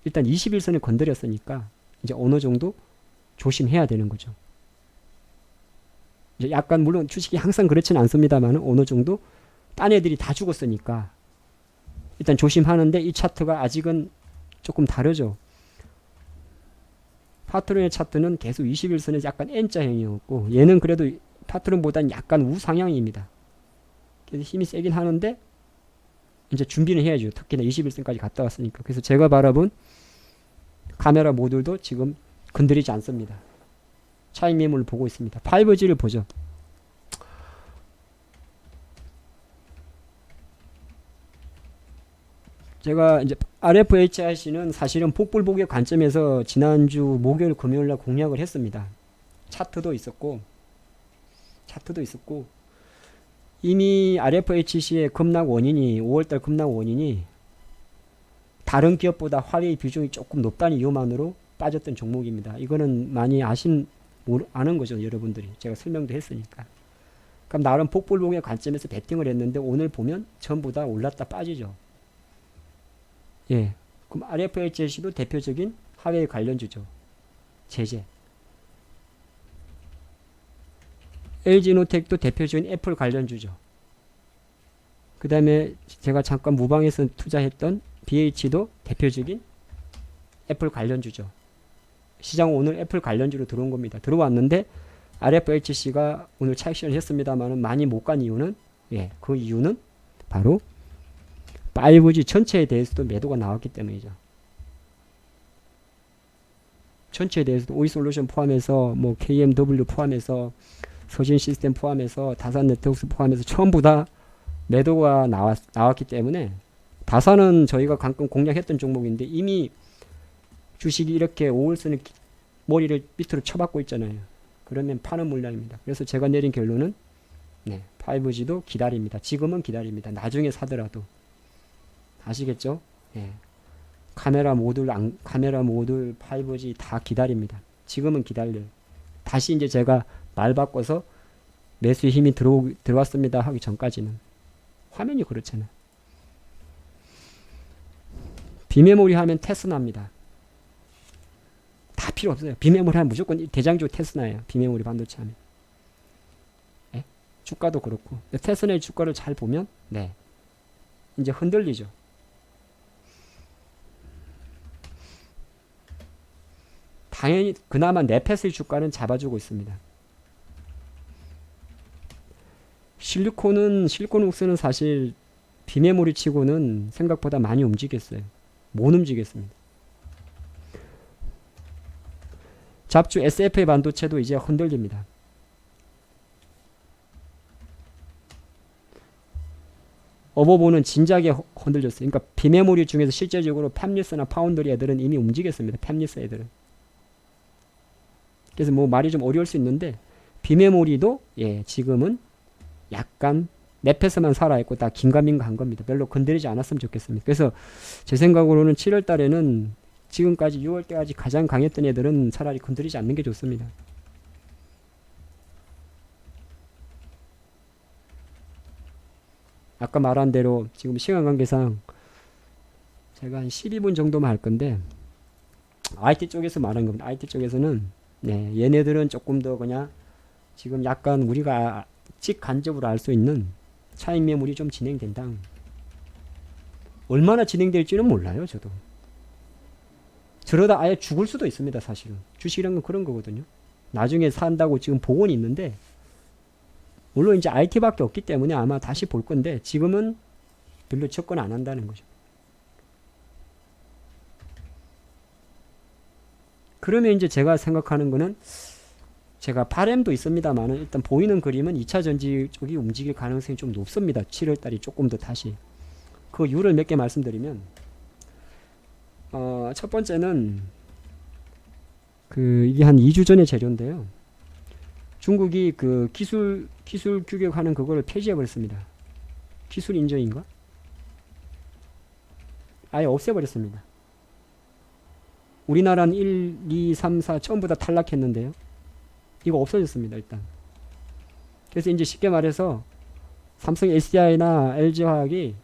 일단 21선을 건드렸으니까 이제 어느 정도 조심해야 되는 거죠. 이제 약간 물론 주식이 항상 그렇지는 않습니다만 어느 정도 딴 애들이 다 죽었으니까 일단 조심하는데 이 차트가 아직은 조금 다르죠. 파트론의 차트는 계속 21선에서 약간 N자형이었고 얘는 그래도 파트론보다는 약간 우상향입니다. 그래서 힘이 세긴 하는데 이제 준비는 해야죠. 특히나 21선까지 갔다 왔으니까. 그래서 제가 바라본 카메라 모듈도 지금 건드리지 않습니다. 차익 매물을 보고 있습니다. 5G를 보죠. 제가 이제 RFHIC는 사실은 폭불복의 관점에서 지난주 목요일 금요일날 공략을 했습니다. 차트도 있었고 이미 RFHC의 급락 원인이 5월달 급락 원인이 다른 기업보다 화웨이 비중이 조금 높다는 이유만으로 빠졌던 종목입니다. 이거는 많이 아는 거죠, 여러분들이. 제가 설명도 했으니까. 그럼 나름 폭불복의 관점에서 베팅을 했는데 오늘 보면 전부 다 올랐다 빠지죠. 예. 그럼 RFHC도 대표적인 화웨이 관련주죠. 제재. LG노텍도 대표적인 애플 관련주죠. 그 다음에 제가 잠깐 무방에서 투자했던 BH도 대표적인 애플 관련주죠. 시장 오늘 애플 관련주로 들어온 겁니다. 들어왔는데 RFHC가 오늘 차익 실현을 했습니다만 많이 못 간 이유는 그 이유는 바로 5G 전체에 대해서도 매도가 나왔기 때문이죠. 전체에 대해서도 오이솔루션 포함해서 뭐 KMW 포함해서 서진 시스템 포함해서 다산 네트워크스 포함해서 전부 다 매도가 나왔기 때문에 다산은 저희가 가끔 공략했던 종목인데 이미 주식이 이렇게 5월선을 머리를 밑으로 쳐박고 있잖아요. 그러면 파는 물량입니다. 그래서 제가 내린 결론은 5G도 기다립니다. 지금은 기다립니다. 나중에 사더라도. 아시겠죠? 카메라 모듈 5G 다 기다립니다. 지금은 기다려요. 다시 이제 제가 말 바꿔서 매수의 힘이 들어왔습니다 하기 전까지는. 화면이 그렇잖아요. 비메모리 하면 테스나입니다. 다 필요 없어요. 비메모리 하면 무조건 대장주 테스나예요. 비메모리 반도체 하면. 주가도 그렇고. 테스나의 주가를 잘 보면 이제 흔들리죠. 당연히 그나마 네펫의 주가는 잡아주고 있습니다. 실리콘웍스는 사실 비메모리 치고는 생각보다 많이 움직였어요. 못 움직였습니다. 잡주 SFA 반도체도 이제 흔들립니다. 어버보는 진작에 흔들렸어요. 그러니까 비메모리 중에서 실제적으로 팹리스나 파운드리 애들은 이미 움직였습니다. 팹리스 애들은. 그래서 뭐 말이 좀 어려울 수 있는데 비메모리도 지금은 약간 랩에서만 살아있고 다 긴가민가 한 겁니다. 별로 건드리지 않았으면 좋겠습니다. 그래서 제 생각으로는 7월 달에는 지금까지 6월 때까지 가장 강했던 애들은 차라리 건드리지 않는 게 좋습니다. 아까 말한 대로 지금 시간 관계상 제가 한 12분 정도만 할 건데 IT 쪽에서 말한 겁니다. IT 쪽에서는 얘네들은 조금 더 그냥 지금 약간 우리가 직간접으로 알 수 있는 차익 매물이 좀 진행된다. 얼마나 진행될지는 몰라요. 저도. 저러다 아예 죽을 수도 있습니다. 사실은. 주식이란 건 그런 거거든요. 나중에 산다고 지금 복원이 있는데 물론 이제 IT밖에 없기 때문에 아마 다시 볼 건데 지금은 별로 접근 안 한다는 거죠. 그러면 이제 제가 생각하는 거는 제가 바램도 있습니다만은 일단 보이는 그림은 2차 전지 쪽이 움직일 가능성이 좀 높습니다. 7월달이 조금 더 다시. 그 이유를 몇 개 말씀드리면 첫 번째는 이게 한 2주 전의 재료인데요. 중국이 그 기술 규격하는 그거를 폐지해 버렸습니다. 기술 인정인가? 아예 없애버렸습니다. 우리나라는 1, 2, 3, 4 전부 다 탈락했는데요. 이거 없어졌습니다. 일단. 그래서 이제 쉽게 말해서 삼성 SDI나 LG화학이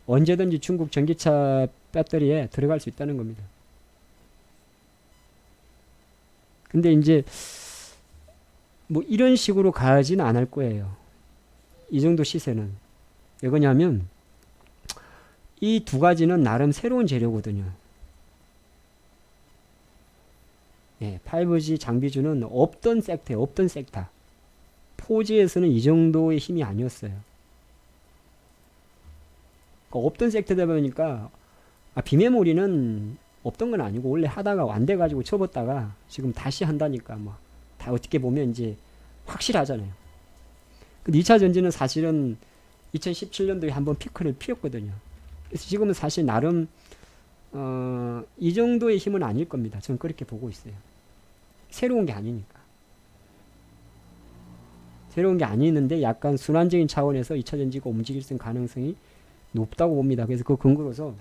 언제든지 중국 전기차 배터리에 들어갈 수 있다는 겁니다. 근데 이제 뭐 이런 식으로 가지는 않을 거예요. 이 정도 시세는. 왜 그러냐면 이 두 가지는 나름 새로운 재료거든요. 예, 5G 장비주는 없던 섹터에 없던 섹터. 4G에서는 이 정도의 힘이 아니었어요. 그러니까 없던 섹터다 보니까 비메모리는 없던 건 아니고 원래 하다가 안 돼가지고 접었다가 지금 다시 한다니까 뭐 다 어떻게 보면 이제 확실하잖아요. 근데 2차 전지는 사실은 2017년도에 한번 피크를 피웠거든요. 그래서 지금은 사실 나름 이 정도의 힘은 아닐 겁니다. 저는 그렇게 보고 있어요. 새로운 게 아니니까. 새로운 게 아니는데 약간 순환적인 차원에서 2차 전지가 움직일 수 있는 가능성이 높다고 봅니다. 그래서 그 근거로서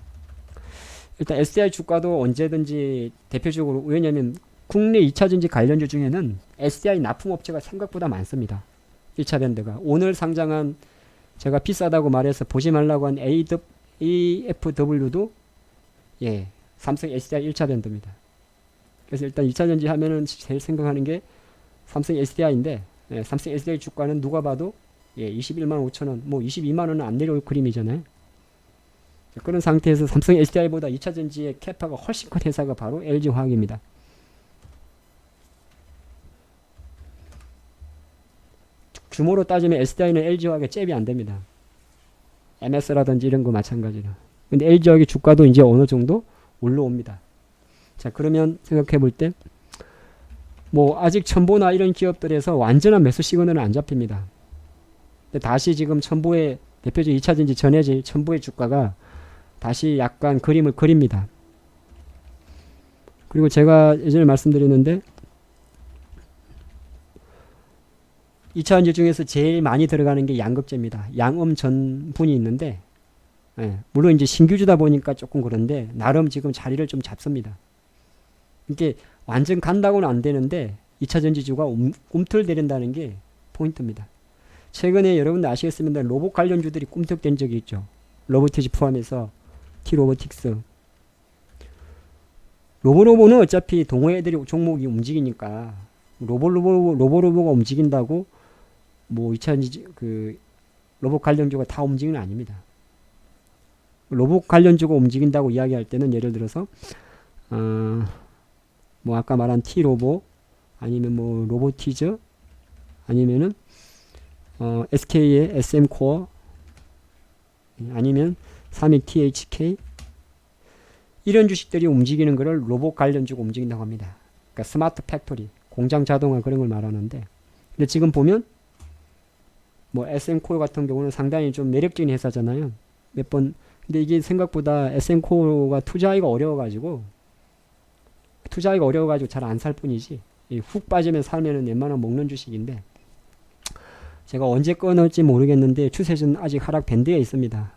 일단 SDI 주가도 언제든지 대표적으로, 왜냐하면 국내 2차 전지 관련주 중에는 SDI 납품업체가 생각보다 많습니다. 1차 밴드가. 오늘 상장한 제가 비싸다고 말해서 보지 말라고 한 AFW도 예, 삼성 SDI 1차 밴드입니다. 그래서 일단 2차 전지 하면은 제일 생각하는 게 삼성 SDI인데, 예, 삼성 SDI 주가는 누가 봐도 예, 21만 5천 원, 뭐 22만 원은 안 내려올 그림이잖아요. 그런 상태에서 삼성 SDI보다 2차 전지의 캐파가 훨씬 큰 회사가 바로 LG화학입니다. 규모로 따지면 SDI는 LG화학에 잽이 안 됩니다. MS라든지 이런 거 마찬가지로. 근데 LG화학의 주가도 이제 어느 정도 올라옵니다. 자, 그러면 생각해 볼 때, 뭐, 아직 첨보나 이런 기업들에서 완전한 매수 시그널은 안 잡힙니다. 근데 다시 지금 첨보의 대표적 2차 전지 전해질 첨보의 주가가 다시 약간 그림을 그립니다. 그리고 제가 예전에 말씀드렸는데, 2차 전지 중에서 제일 많이 들어가는 게 양극재입니다. 양음 전분이 있는데, 예, 물론 이제 신규주다 보니까 조금 그런데 나름 지금 자리를 좀 잡습니다. 이게 완전 간다고는 안 되는데 2차 전지주가 꿈틀대린다는 게 포인트입니다. 최근에 여러분들 아시겠습니다. 로봇 관련주들이 꿈틀댄 적이 있죠. 로보티지 포함해서 T-로보틱스. 로보는 어차피 동호회들이 종목이 움직이니까 로보가 움직인다고 뭐 2차 전지 그 로봇 관련주가 다 움직이는 건 아닙니다. 로봇 관련주가 움직인다고 이야기할 때는 예를 들어서 뭐 아까 말한 T-로보 아니면 뭐 로보티즈 아니면은 SK의 SM코어 아니면 삼익 THK 이런 주식들이 움직이는 것을 로봇 관련주가 움직인다고 합니다. 그러니까 스마트 팩토리, 공장 자동화 그런 걸 말하는데, 근데 지금 보면 뭐 SM코어 같은 경우는 상당히 좀 매력적인 회사잖아요. 몇 번 근데 이게 생각보다 SM코어가 투자하기가 어려워가지고 잘 안 살 뿐이지, 훅 빠지면 살면은 웬만하면 먹는 주식인데, 제가 언제 끊을지 모르겠는데 추세는 아직 하락 밴드에 있습니다.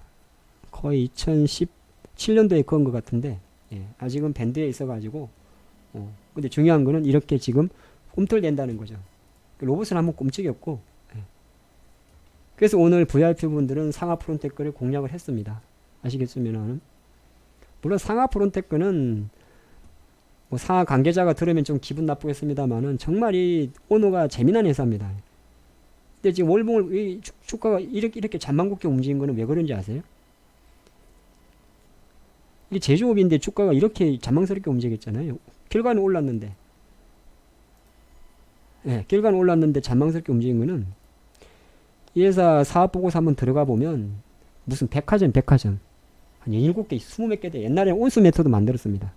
거의 2017년도에 그런 것 같은데, 예, 아직은 밴드에 있어가지고, 근데 중요한 거는 이렇게 지금 꿈틀댄다는 거죠. 로봇은 한번 꼼짝이었고, 예. 그래서 오늘 VIP 분들은 상하 프론테크를 공략을 했습니다. 아시겠습니다만, 물론 상하 프론테크는 뭐 상하 관계자가 들으면 좀 기분 나쁘겠습니다만은 정말 이 오너가 재미난 회사입니다. 근데 지금 월봉을 이 주가가 이렇게 잔망국게 움직인 거는 왜 그런지 아세요? 이게 제조업인데 주가가 이렇게 잔망스럽게 움직였잖아요. 결과는 올랐는데, 예, 결과는 올랐는데 잔망스럽게 움직인 거는 이 회사 사업보고서 한번 들어가 보면 무슨 백화점 한 17개, 20몇 개 돼. 옛날에 온수 메터드 만들었습니다.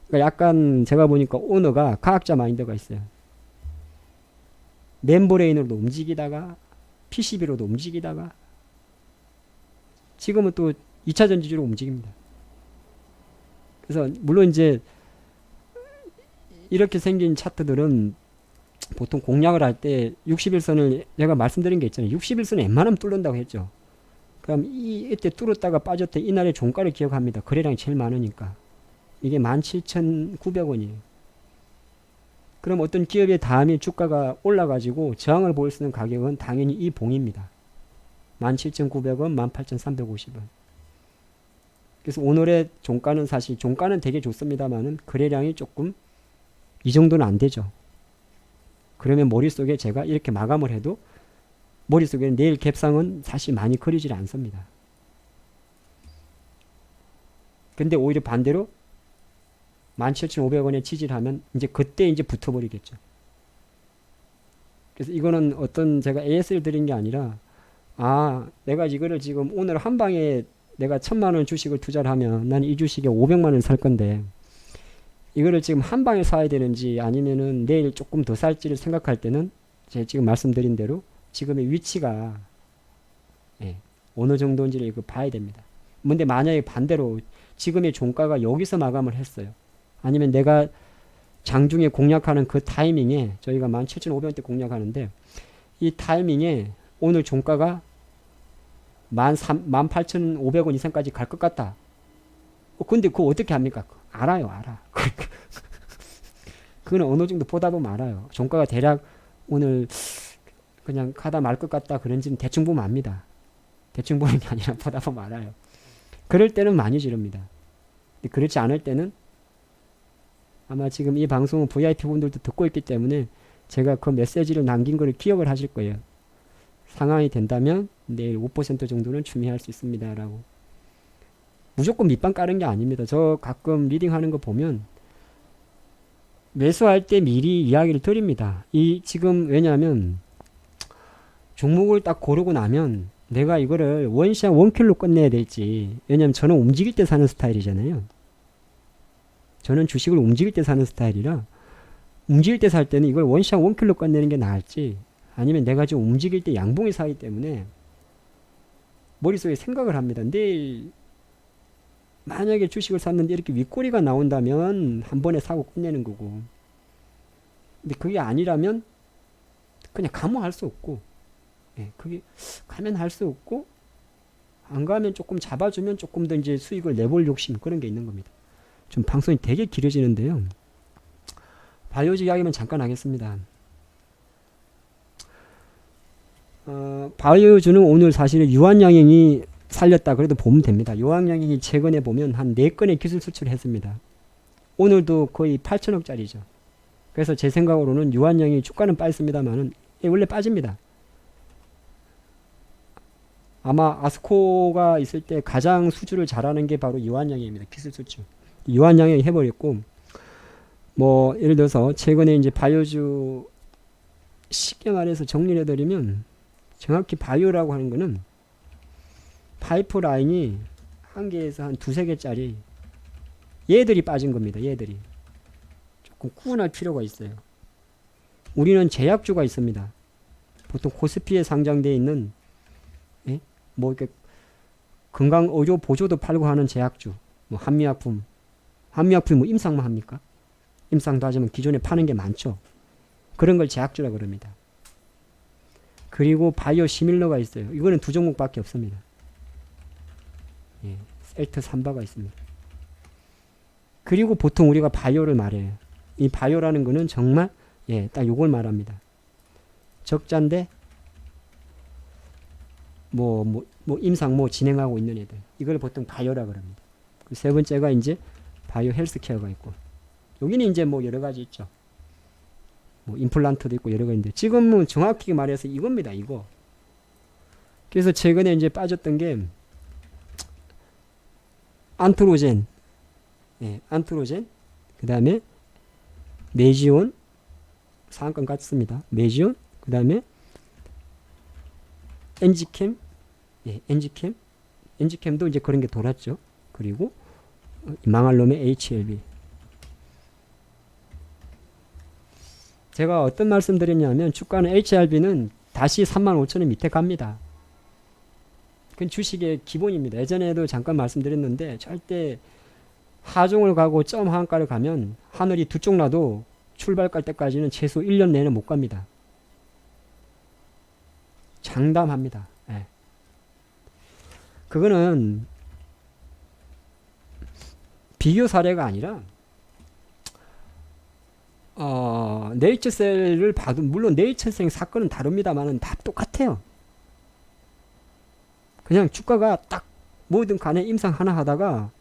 그러니까 약간 제가 보니까 오너가 과학자 마인드가 있어요. 멤브레인으로도 움직이다가 PCB로도 움직이다가 지금은 또 2차 전지주로 움직입니다. 그래서 물론 이제 이렇게 생긴 차트들은 보통 공략을 할 때 61선을 제가 말씀드린 게 있잖아요. 61선은 웬만하면 뚫는다고 했죠. 그럼 이때 뚫었다가 빠졌대 이날의 종가를 기억합니다. 거래량이 제일 많으니까. 이게 17,900원이에요. 그럼 어떤 기업의 다음에 주가가 올라가지고 저항을 보일 수 있는 가격은 당연히 이 봉입니다. 17,900원, 18,350원. 그래서 오늘의 종가는 사실 종가는 되게 좋습니다만은 거래량이 조금 이 정도는 안 되죠. 그러면 머릿속에 제가 이렇게 마감을 해도 머릿속에 내일 갭상은 사실 많이 그리질 않습니다. 근데 오히려 반대로 17,500원에 지지하면 이제 그때 이제 붙어버리겠죠. 그래서 이거는 어떤 제가 AS를 드린 게 아니라 내가 이거를 지금 오늘 한 방에 내가 1,000만원 주식을 투자를 하면 난 이 주식에 500만원 살 건데 이거를 지금 한 방에 사야 되는지 아니면은 내일 조금 더 살지를 생각할 때는 제가 지금 말씀드린 대로 지금의 위치가 어느 정도인지를 이거 봐야 됩니다. 근데 만약에 반대로 지금의 종가가 여기서 마감을 했어요. 아니면 내가 장중에 공략하는 그 타이밍에 저희가 17,500원대 공략하는데 이 타이밍에 오늘 종가가 18,500원 이상까지 갈 것 같다. 근데 그거 어떻게 합니까? 알아요. 그거는 어느 정도 보다 보면 알아요. 종가가 대략 오늘 그냥 가다 말 것 같다 그런지는 대충 보면 압니다. 대충 보는 게 아니라 보다 보면 알아요. 그럴 때는 많이 지릅니다. 근데 그렇지 않을 때는 아마 지금 이 방송은 VIP 분들도 듣고 있기 때문에 제가 그 메시지를 남긴 거를 기억을 하실 거예요. 상황이 된다면 내일 5% 정도는 추미할 수 있습니다. 라고. 무조건 밑방 까는 게 아닙니다. 저 가끔 리딩하는 거 보면 매수할 때 미리 이야기를 드립니다. 지금 왜냐하면 종목을 딱 고르고 나면 내가 이거를 원샷 원킬로 끝내야 될지, 왜냐하면 저는 움직일 때 사는 스타일이잖아요. 저는 주식을 움직일 때 사는 스타일이라 움직일 때 살 때는 이걸 원샷 원킬로 끝내는 게 나을지, 아니면 내가 좀 움직일 때 양봉이 사기 때문에 머릿속에 생각을 합니다. 내일 만약에 주식을 샀는데 이렇게 윗꼬리가 나온다면 한 번에 사고 끝내는 거고, 근데 그게 아니라면 그냥 가면 할 수 없고, 그게 가면 할 수 없고 안 가면 조금 잡아주면 조금 더 이제 수익을 내볼 욕심, 그런 게 있는 겁니다. 좀 방송이 되게 길어지는데요. 바이오주 이야기만 잠깐 하겠습니다. 바이오주는 오늘 사실은 유한양행이 살렸다 그래도 보면 됩니다. 유한양행이 최근에 보면 한 4건의 기술 수출을 했습니다. 오늘도 거의 8천억짜리죠. 그래서 제 생각으로는 유한양행이 주가는 빠졌습니다만은 원래 빠집니다. 아마 아스코가 있을 때 가장 수주를 잘하는 게 바로 유한양행입니다. 기술 수출. 유한양행 해버렸고, 뭐 예를 들어서 최근에 이제 바이오주 쉽게 말해서 정리를 해드리면, 정확히 바이오라고 하는 거는 파이프라인이 한 개에서 한 2~3개짜리 얘들이 빠진 겁니다. 얘들이 조금 구분할 필요가 있어요. 우리는 제약주가 있습니다. 보통 코스피에 상장되어 있는 뭐 이렇게 건강 의료 보조도 팔고 하는 제약주, 뭐 한미약품이 뭐 임상만 합니까? 임상도 하지만 기존에 파는 게 많죠. 그런 걸 제약주라 그럽니다. 그리고 바이오 시밀러가 있어요. 이거는 2종목밖에 없습니다. 셀트 삼바가 있습니다. 그리고 보통 우리가 바이오를 말해요. 이 바이오라는 거는 정말 딱 요걸 말합니다. 적자인데 뭐 임상 진행하고 있는 애들, 이걸 보통 바이오라 그럽니다. 그 세 번째가 이제 바이오 헬스케어가 있고, 여기는 이제 뭐 여러 가지 있죠. 뭐 임플란트도 있고 여러 가지인데, 지금은 정확히 말해서 이겁니다. 이거. 그래서 최근에 이제 빠졌던 게 안트로젠, 안트로젠, 그 다음에 메지온, 상한가 같습니다. 메지온, 그 다음에 엔지캠, 엔지캠도 이제 그런 게 돌았죠. 그리고 망할 놈의 HLB. 제가 어떤 말씀 드렸냐면, 주가는 HRB는 다시 35,000원 밑에 갑니다. 그건 주식의 기본입니다. 예전에도 잠깐 말씀드렸는데, 절대 하중을 가고 점 하한가를 가면 하늘이 두 쪽 나도 출발 갈 때까지는 최소 1년 내내 못 갑니다. 장담합니다. 그거는 비교 사례가 아니라 네이처셀을 봐도, 물론 네이처셀 사건은 다릅니다만은 다 똑같아요. 그냥 주가가 딱 뭐든 간에 임상 하나 하다가